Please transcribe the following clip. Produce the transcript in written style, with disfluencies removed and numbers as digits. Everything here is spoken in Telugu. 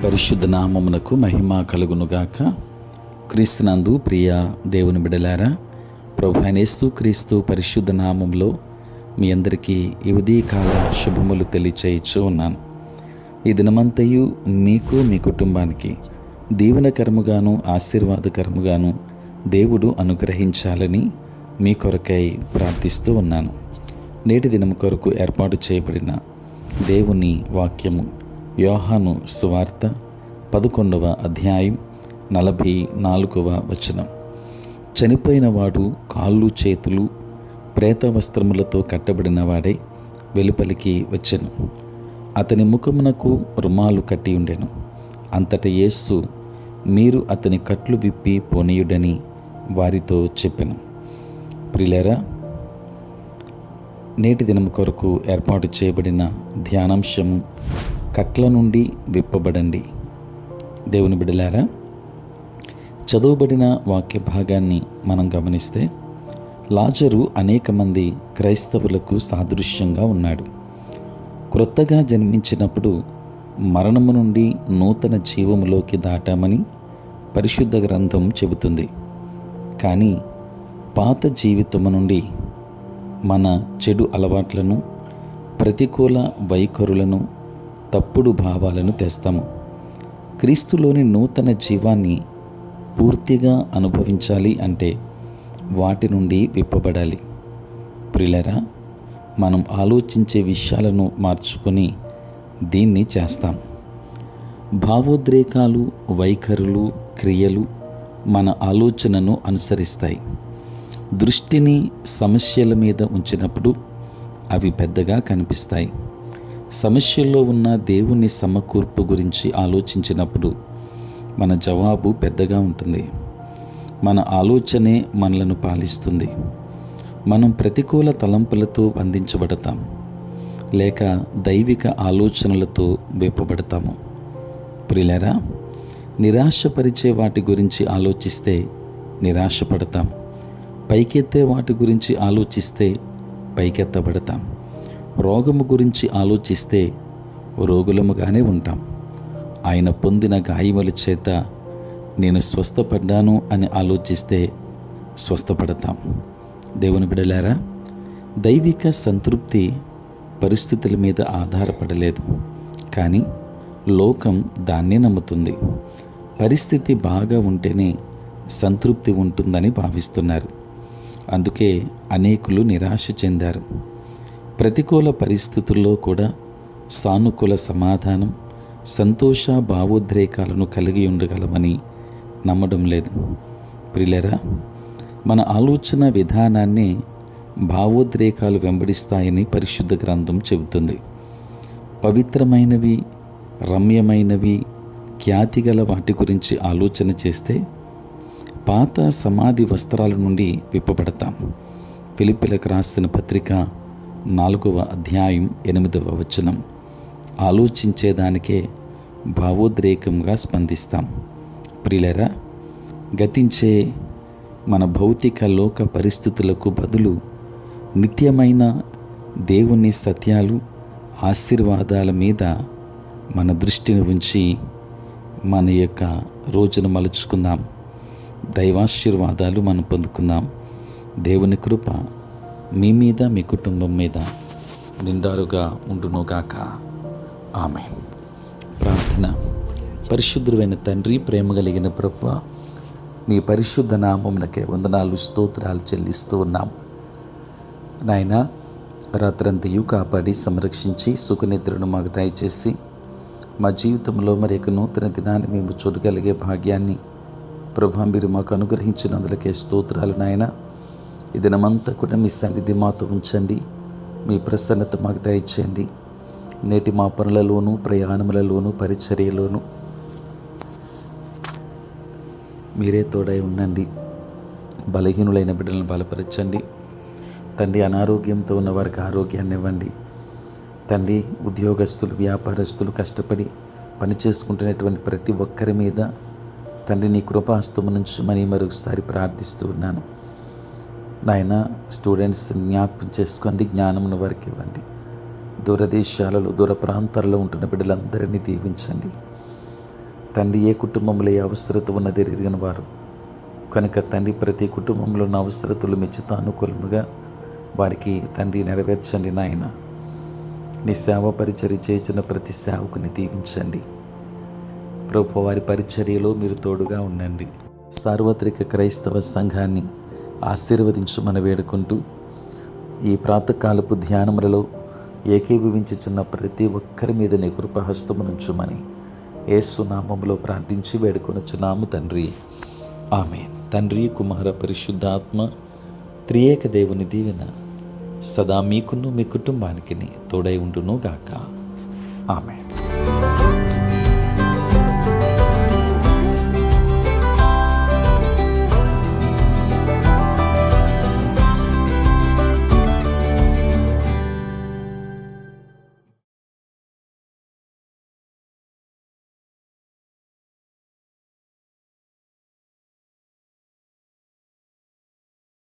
పరిశుద్ధ నామమునకు మహిమ కలుగునుగాక. క్రీస్తునందు ప్రియ దేవుని బిడలారా, ప్రభువైన యేసు క్రీస్తు పరిశుద్ధ నామంలో మీ అందరికీ ఈ ఉదయకాల శుభములు తెలియచేయచ్చు ఉన్నాను. ఈ దినమంతయు మీకు మీ కుటుంబానికి దీవెనకరముగాను ఆశీర్వాదకరముగాను దేవుడు అనుగ్రహించాలని మీ కొరకై ప్రార్థిస్తూ ఉన్నాను. నేటి దినం కొరకు ఏర్పాటు చేయబడిన దేవుని వాక్యము యోహాను సువార్త 11వ అధ్యాయం 44వ వచనం. చనిపోయిన వాడు కాళ్ళు చేతులు ప్రేత వస్త్రములతో కట్టబడిన వాడై వెలుపలికి వచ్చెను. అతని ముఖమునకు రుమాలు కట్టి ఉండెను. అంతట యేసు, మీరు అతని కట్లు విప్పి పోనీయుడని వారితో చెప్పెను. ప్రియులారా, నేటి దినం కొరకు ఏర్పాటు చేయబడిన ధ్యానాంశము కట్ల నుండి విప్పబడండి. దేవుని బిడ్డలారా, చదువుబడిన వాక్య భాగాన్ని మనం గమనిస్తే లాజరు అనేక మంది క్రైస్తవులకు సాదృశ్యంగా ఉన్నాడు. క్రొత్తగా జన్మించినప్పుడు మరణము నుండి నూతన జీవములోకి దాటామని పరిశుద్ధ గ్రంథం చెబుతుంది. కానీ పాత జీవితము నుండి మన చెడు అలవాట్లను, ప్రతికూల వైఖరులను, తప్పుడు భావాలను తెస్తాము. క్రీస్తులోని నూతన జీవాన్ని పూర్తిగా అనుభవించాలి అంటే వాటి నుండి విప్పబడాలి. ప్రియులారా, మనం ఆలోచించే విషయాలను మార్చుకొని దీన్ని చేస్తాం. భావోద్రేకాలు, వైఖరులు, క్రియలు మన ఆలోచనను అనుసరిస్తాయి. దృష్టిని సమస్యల మీద ఉంచినప్పుడు అవి పెద్దగా కనిపిస్తాయి. సమస్యల్లో ఉన్న దేవుని సమకూర్పు గురించి ఆలోచించినప్పుడు మన జవాబు పెద్దగా ఉంటుంది. మన ఆలోచనే మనలను పాలిస్తుంది. మనం ప్రతికూల తలంపులతో బంధించబడతాం, లేక దైవిక ఆలోచనలతో విప్పబడతాము. ప్రియులారా, నిరాశపరిచే వాటి గురించి ఆలోచిస్తే నిరాశపడతాం. పైకెత్తే వాటి గురించి ఆలోచిస్తే పైకెత్తబడతాం. రోగము గురించి ఆలోచిస్తే రోగులముగానే ఉంటాం. ఆయన పొందిన గాయముల చేత నేను స్వస్థపడ్డాను అని ఆలోచిస్తే స్వస్థపడతాం. దేవుని బిడ్డలారా, దైవిక సంతృప్తి పరిస్థితుల మీద ఆధారపడలేదు, కానీ లోకం దాన్నే నమ్ముతుంది. పరిస్థితి బాగా ఉంటేనే సంతృప్తి ఉంటుందని భావిస్తున్నారు. అందుకే అనేకులు నిరాశ చెందారు. ప్రతికూల పరిస్థితుల్లో కూడా సానుకూల సమాధానం, సంతోష భావోద్రేకాలను కలిగి ఉండగలమని నమ్మడం లేదు. ప్రియులారా, మన ఆలోచన విధానాన్ని భావోద్రేకాలు వెంబడిస్తాయని పరిశుద్ధ గ్రంథం చెబుతుంది. పవిత్రమైనవి, రమ్యమైనవి, ఖ్యాతిగల వాటి గురించి ఆలోచన చేస్తే పాత సమాధి వస్త్రాల నుండి విప్పబడతాం. ఫిలిప్పీలకు రాసిన పత్రిక 4వ అధ్యాయం 8వ వచనం. ఆలోచించేదానికే భావోద్రేకంగా స్పందిస్తాం. ప్రియులారా, గతించే మన భౌతిక లోక పరిస్థితులకు బదులు నిత్యమైన దేవుని సత్యాలు, ఆశీర్వాదాల మీద మన దృష్టిని ఉంచి మన యొక్క రోజును మలుచుకుందాం. దైవాశీర్వాదాలు మనం పొందుకుందాం. దేవుని కృప మీ మీద, మీ కుటుంబం మీద నిండారుగా ఉండునుగాక. ఆమేన్. ప్రార్థన. పరిశుద్ధుడైన తండ్రి, ప్రేమ కలిగిన ప్రభువా, మీ పరిశుద్ధ నామమునకే వందనాలు, స్తోత్రాలు చెల్లిస్తూ ఉన్నాం. నాయనా, రాత్రంతయు కాపాడి సంరక్షించి సుఖనిద్రను మాకు దయచేసి మా జీవితంలో మరి యొక్క నూతన దినాన్ని మేము చూడగలిగే భాగ్యాన్ని ప్రభువా మీరు మాకు అనుగ్రహించినందులకే స్తోత్రాలు. నాయన, ఈ దినమంతా కూడా మీ సన్నిధి మాతో ఉంచండి. మీ ప్రసన్నత మాకు దయచేయండి. నేటి మా పనులలోనూ, ప్రయాణములలోనూ, పరిచర్యలోనూ మీరే తోడై ఉండండి. బలహీనులైన బిడ్డలను బలపరచండి తండ్రి. అనారోగ్యంతో ఉన్న వారికి ఆరోగ్యాన్ని ఇవ్వండి తండ్రి. ఉద్యోగస్తులు, వ్యాపారస్తులు కష్టపడి పని చేసుకుంటున్నటువంటి ప్రతి ఒక్కరి మీద తండ్రి నీ కృపాహస్తము నుంచి మరొకసారి ప్రార్థిస్తూ ఉన్నాను. నాయన, స్టూడెంట్స్ జ్ఞాపకం చేసుకోండి, జ్ఞానమును వారికి ఇవ్వండి. దూర దేశాలలో, దూర ప్రాంతాల్లో ఉంటున్న బిడ్డలందరినీ దీవించండి. తండ్రి ఏ కుటుంబంలో ఏ అవసరత ఉన్నది ఎరిగిన వారు కనుక తండ్రి ప్రతి కుటుంబంలో ఉన్న అవసరతలు మీ చిత్త అనుకూలముగా వారికి తండ్రి నెరవేర్చండి నాయన. నీ సేవ పరిచర్య చేయుచున్న ప్రతి సేవకుని దీవించండి ప్రభు. వారి పరిచర్యలో మీరు తోడుగా ఉండండి. సార్వత్రిక క్రైస్తవ సంఘాన్ని ఆశీర్వదించమని వేడుకుంటూ ఈ ప్రాతకాలపు ధ్యానములలో ఏకీభవించుచున్న ప్రతి ఒక్కరి మీద నీ కృపహస్తమునుంచుమని యేసు నామములో ప్రార్థించి వేడుకొనుచున్నాము తండ్రి. ఆమేన్. తండ్రి, కుమార, పరిశుద్ధాత్మ త్రియేక దేవుని దీవెన సదా మీకును మీ కుటుంబానికి తోడై ఉండును గాక. ఆమేన్.